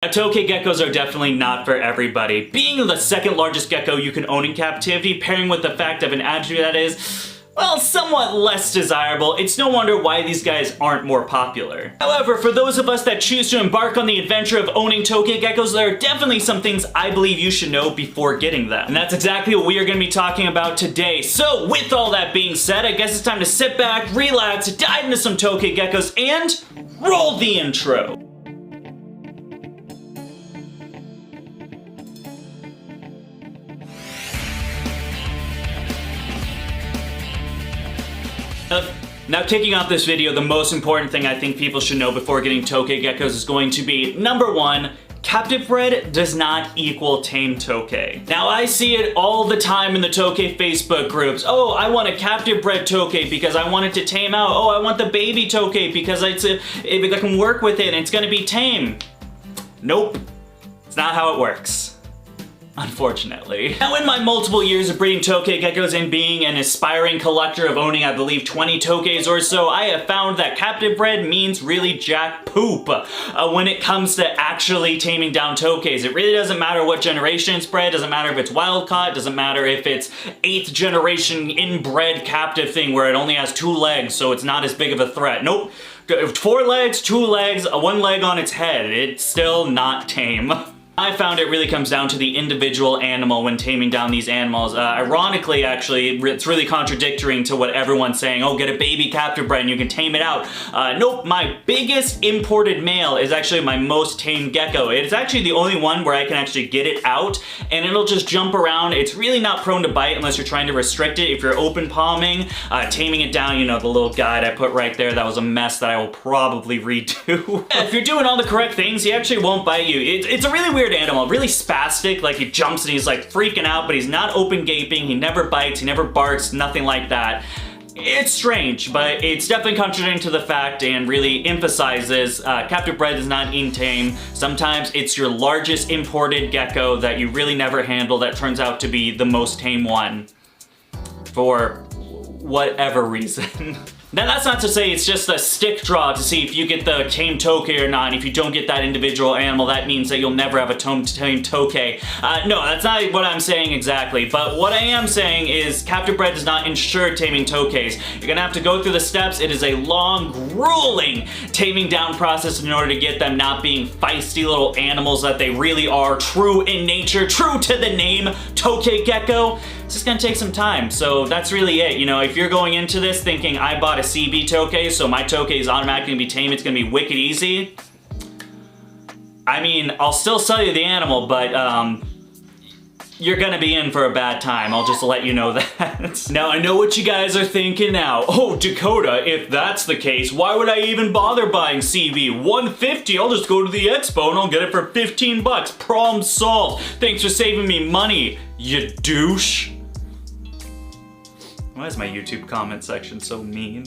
Now, Tokay geckos are definitely not for everybody. Being the second largest gecko you can own in captivity, pairing with the fact of an attribute that is, well, somewhat less desirable, it's no wonder why these guys aren't more popular. However, for those of us that choose to embark on the adventure of owning Tokay geckos, there are definitely some things I believe you should know before getting them. And that's exactly what we are going to be talking about today. So, with all that being said, I guess it's time to sit back, relax, dive into some Tokay geckos, and roll the intro. Now, kicking off this video, the most important thing I think people should know before getting Tokay geckos is going to be, number one, captive bred does not equal tame Tokay. Now, I see it all the time in the Tokay Facebook groups. Oh, I want a captive bred Tokay because I want it to tame out. Oh, I want the baby Tokay because I can work with it and it's gonna be tame. Nope, it's not how it works. Unfortunately. Now, in my multiple years of breeding Tokay geckos and being an aspiring collector of owning, I believe, 20 Tokays or so, I have found that captive bred means really jack poop when it comes to actually taming down Tokays. It really doesn't matter what generation it's bred, doesn't matter if it's wild caught, doesn't matter if it's 8th generation inbred captive thing where it only has 2 legs, so it's not as big of a threat. Nope. 4 legs, 2 legs, 1 leg on its head. It's still not tame. I found it really comes down to the individual animal when taming down these animals. Ironically, actually, it's really contradictory to what everyone's saying. Oh, get a baby captive bred and you can tame it out. Nope, my biggest imported male is actually my most tamed gecko. It's actually the only one where I can actually get it out and it'll just jump around. It's really not prone to bite unless you're trying to restrict it. If you're open palming, taming it down, you know, the little guide I put right there, that was a mess that I will probably redo. If you're doing all the correct things, he actually won't bite you. It's a really weird animal, really spastic, like he jumps and he's like freaking out, but he's not open gaping, he never bites, he never barks, nothing like that. It's strange, but it's definitely contradicting to the fact and really emphasizes captive bred is not in tame. Sometimes it's your largest imported gecko that you really never handle that turns out to be the most tame one for whatever reason. Now, that's not to say it's just a stick draw to see if you get the tame Tokay or not. If you don't get that individual animal, that means that you'll never have a tame Tokay. No, that's not what I'm saying exactly. But what I am saying is captive bred does not ensure taming Tokays. You're gonna have to go through the steps. It is a long, grueling taming down process in order to get them not being feisty little animals that they really are, true in nature, true to the name, Tokay gecko. It's just gonna take some time, so that's really it. You know, if you're going into this thinking I bought a CB Tokay, so my Tokay is automatically gonna be tame, it's gonna be wicked easy. I mean, I'll still sell you the animal, but you're gonna be in for a bad time. I'll just let you know that. Now, I know what you guys are thinking now. Oh, Dakota, if that's the case, why would I even bother buying CB? $150, I'll just go to the expo and I'll get it for 15 bucks. Problem solved. Thanks for saving me money, you douche. Why is my YouTube comment section so mean?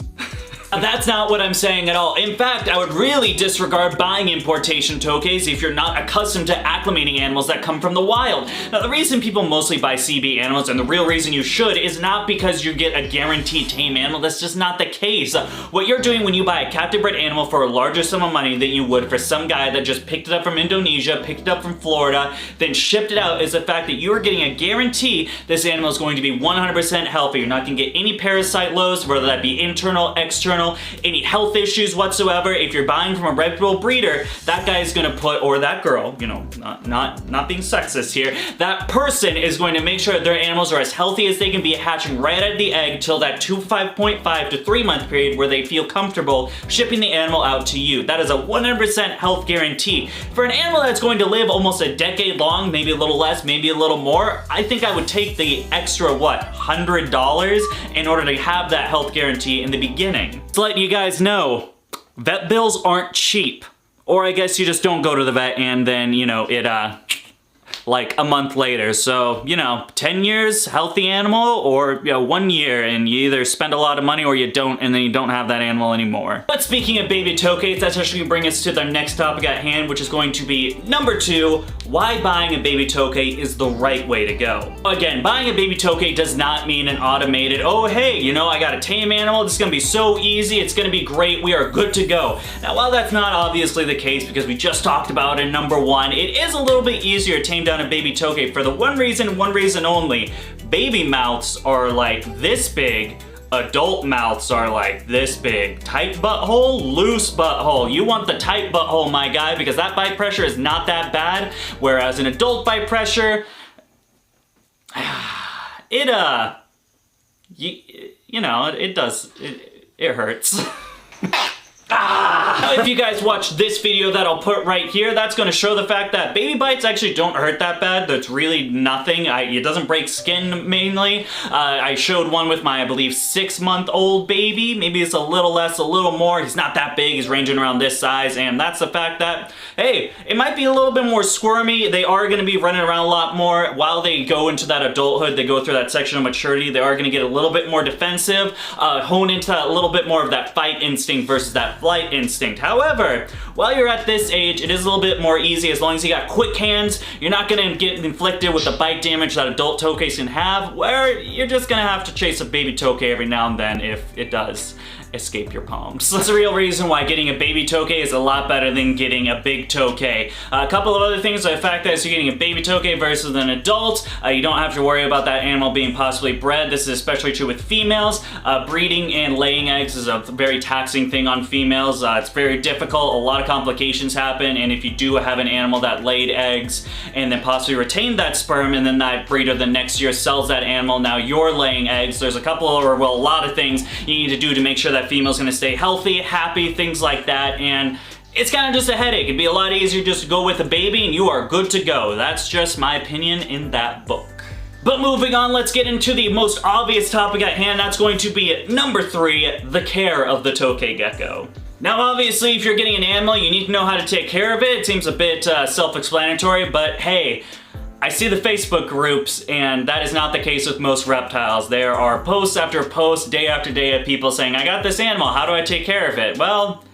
That's not what I'm saying at all. In fact, I would really disregard buying importation Tokays if you're not accustomed to acclimating animals that come from the wild. Now, the reason people mostly buy CB animals, and the real reason you should, is not because you get a guaranteed tame animal. That's just not the case. What you're doing when you buy a captive bred animal for a larger sum of money than you would for some guy that just picked it up from Indonesia, picked it up from Florida, then shipped it out, is the fact that you are getting a guarantee this animal is going to be 100% healthy. You're not going to get any parasite loads, whether that be internal, external, any health issues whatsoever. If you're buying from a reputable breeder, that guy is gonna put, or that girl, you know, not being sexist here, that person is going to make sure that their animals are as healthy as they can be, hatching right out of the egg till that 5.5 to 3 month period where they feel comfortable shipping the animal out to you. That is a 100% health guarantee. For an animal that's going to live almost a decade long, maybe a little less, maybe a little more, I think I would take the extra, what, $100 in order to have that health guarantee in the beginning. To let you guys know, vet bills aren't cheap. Or I guess you just don't go to the vet and then, you know, like a month later. So, you know, 10 years, healthy animal, or, you know, 1 year and you either spend a lot of money or you don't, and then you don't have that animal anymore. But speaking of baby Tokays, that's actually going to bring us to the next topic at hand, which is going to be number 2, why buying a baby Tokay is the right way to go. Again, buying a baby Tokay does not mean an automated, oh hey, you know, I got a tame animal, this is going to be so easy, it's going to be great, we are good to go. Now, while that's not obviously the case, because we just talked about it in number 1, it is a little bit easier to tame down a baby Tokay for the one reason only. Baby mouths are like this big, adult mouths are like this big. Tight butthole, loose butthole. You want the tight butthole, my guy, because that bite pressure is not that bad, whereas an adult bite pressure, it hurts. If you guys watch this video that I'll put right here, that's going to show the fact that baby bites actually don't hurt that bad. That's really nothing. It doesn't break skin mainly. I showed one with my, I believe, 6-month-old baby. Maybe it's a little less, a little more. He's not that big. He's ranging around this size, and that's the fact that, hey, it might be a little bit more squirmy. They are going to be running around a lot more. While they go into that adulthood, they go through that section of maturity, they are going to get a little bit more defensive, hone into that little bit more of that fight instinct versus that flight instinct. However, while you're at this age, it is a little bit more easy as long as you got quick hands. You're not gonna get inflicted with the bite damage that adult Tokays can have, where you're just gonna have to chase a baby Tokay every now and then if it does escape your palms. That's the real reason why getting a baby Tokay is a lot better than getting a big Tokay. A couple of other things, the fact that you're getting a baby Tokay versus an adult, you don't have to worry about that animal being possibly bred. This is especially true with females. Breeding and laying eggs is a very taxing thing on females. It's very difficult, a lot of complications happen, and if you do have an animal that laid eggs and then possibly retained that sperm, and then that breeder the next year sells that animal, now you're laying eggs, there's a couple, or well, a lot of things you need to do to make sure that female's gonna stay healthy, happy, things like that, and it's kind of just a headache. It'd be a lot easier just to go with a baby and you are good to go. That's just my opinion in that book. But moving on, let's get into the most obvious topic at hand. That's going to be number 3, the care of the Tokay Gecko. Now, obviously, if you're getting an animal, you need to know how to take care of it. It seems a bit self-explanatory, but hey, I see the Facebook groups, and that is not the case with most reptiles. There are posts after posts, day after day of people saying, I got this animal, how do I take care of it? Well,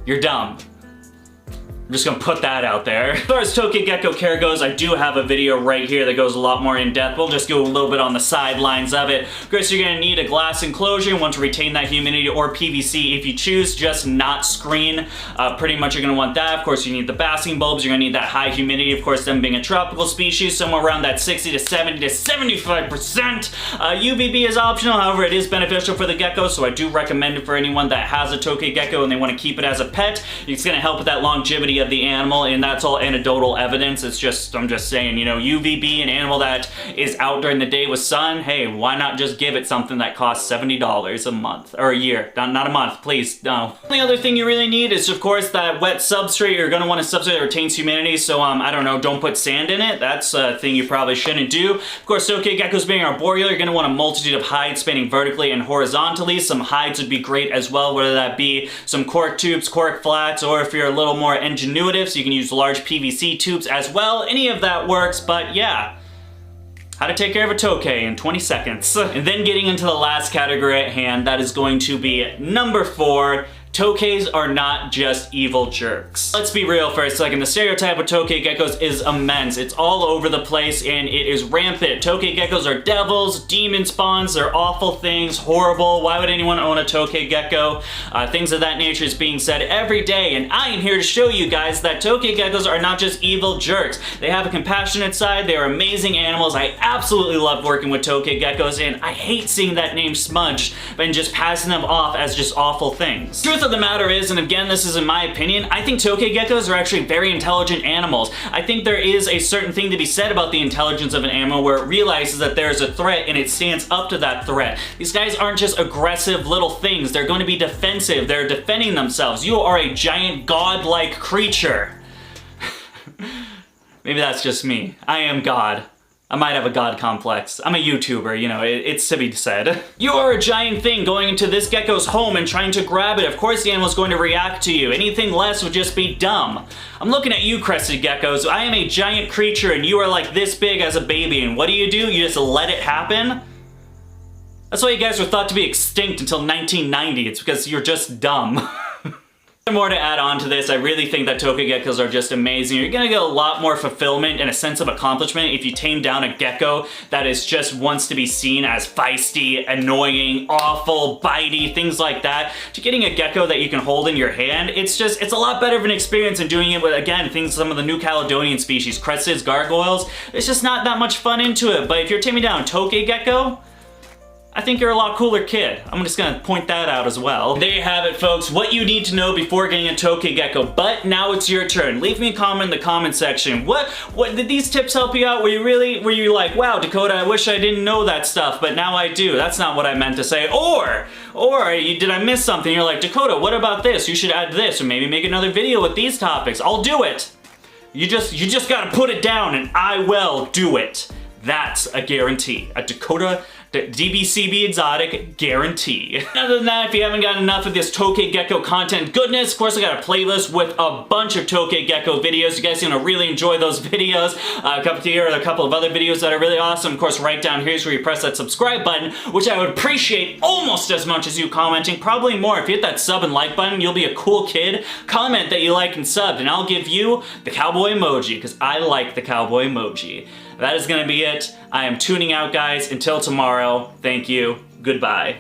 you're dumb. I'm just gonna put that out there. As far as Tokay Gecko care goes, I do have a video right here that goes a lot more in depth. We'll just go a little bit on the sidelines of it. Of course, you're gonna need a glass enclosure. You want to retain that humidity, or PVC if you choose, just not screen. Pretty much you're gonna want that. Of course, you need the basking bulbs. You're gonna need that high humidity. Of course, them being a tropical species, somewhere around that 60 to 70 to 75%. UVB is optional, however, it is beneficial for the gecko, so I do recommend it for anyone that has a Tokay Gecko and they wanna keep it as a pet. It's gonna help with that longevity of the animal, and that's all anecdotal evidence. It's just, I'm just saying, you know, UVB, an animal that is out during the day with sun, hey, why not just give it something that costs $70 a month, or a year, not a month, please, no. The only other thing you really need is, of course, that wet substrate. You're gonna want a substrate that retains humidity, so, I don't know, don't put sand in it. That's a thing you probably shouldn't do. Of course, Tokay Geckos being arboreal, you're gonna want a multitude of hides spanning vertically and horizontally. Some hides would be great as well, whether that be some cork tubes, cork flats, or if you're a little more ingenuitive, so you can use large PVC tubes as well. Any of that works, but yeah. How to take care of a Tokay in 20 seconds. And then getting into the last category at hand, that is going to be number 4, Tokays are not just evil jerks. Let's be real for a second. The stereotype of Tokay Geckos is immense. It's all over the place and it is rampant. Tokay Geckos are devils, demon spawns, they're awful things, horrible. Why would anyone own a Tokay Gecko? Things of that nature is being said every day, and I am here to show you guys that Tokay Geckos are not just evil jerks. They have a compassionate side, they are amazing animals. I absolutely love working with Tokay Geckos, and I hate seeing that name smudged and just passing them off as just awful things. Truth of the matter is, and again, this is in my opinion, I think Tokay Geckos are actually very intelligent animals. I think there is a certain thing to be said about the intelligence of an animal where it realizes that there's a threat and it stands up to that threat. These guys aren't just aggressive little things. They're going to be defensive. They're defending themselves. You are a giant godlike creature. Maybe that's just me. I am God. I might have a god complex. I'm a YouTuber, you know, it's to be said. You are a giant thing going into this gecko's home and trying to grab it. Of course the animal's going to react to you. Anything less would just be dumb. I'm looking at you, crested geckos. I am a giant creature and you are like this big as a baby, and what do? You just let it happen? That's why you guys were thought to be extinct until 1990. It's because you're just dumb. More to add on to this, I really think that Tokay geckos are just amazing. You're gonna get a lot more fulfillment and a sense of accomplishment if you tame down a gecko that is just wants to be seen as feisty, annoying, awful, bitey, things like that, to getting a gecko that you can hold in your hand. It's a lot better of an experience than doing it with, again, some of the New Caledonian species, cresteds, gargoyles. It's just not that much fun into it, but if you're taming down a Tokay gecko, I think you're a lot cooler kid. I'm just gonna point that out as well. There you have it, folks. What you need to know before getting a Tokay gecko. But now it's your turn. Leave me a comment in the comment section. What did these tips help you out? Were you like, wow, Dakota, I wish I didn't know that stuff, but now I do. That's not what I meant to say. Or did I miss something? You're like, Dakota, what about this? You should add this, or maybe make another video with these topics. I'll do it. You just gotta put it down, and I will do it. That's a guarantee. A Dakota DBCB exotic guarantee. Other than that, if you haven't gotten enough of this Tokay gecko content goodness, of course I got a playlist with a bunch of Tokay gecko videos. You guys are gonna really enjoy those videos. Here are a couple of other videos that are really awesome. Of course, right down here is where you press that subscribe button, which I would appreciate almost as much as you commenting, probably more. If you hit that sub and like button, you'll be a cool kid. Comment that you like and subbed, and I'll give you the cowboy emoji, because I like the cowboy emoji. That is gonna be it. I am tuning out, guys. Until tomorrow, thank you. Goodbye.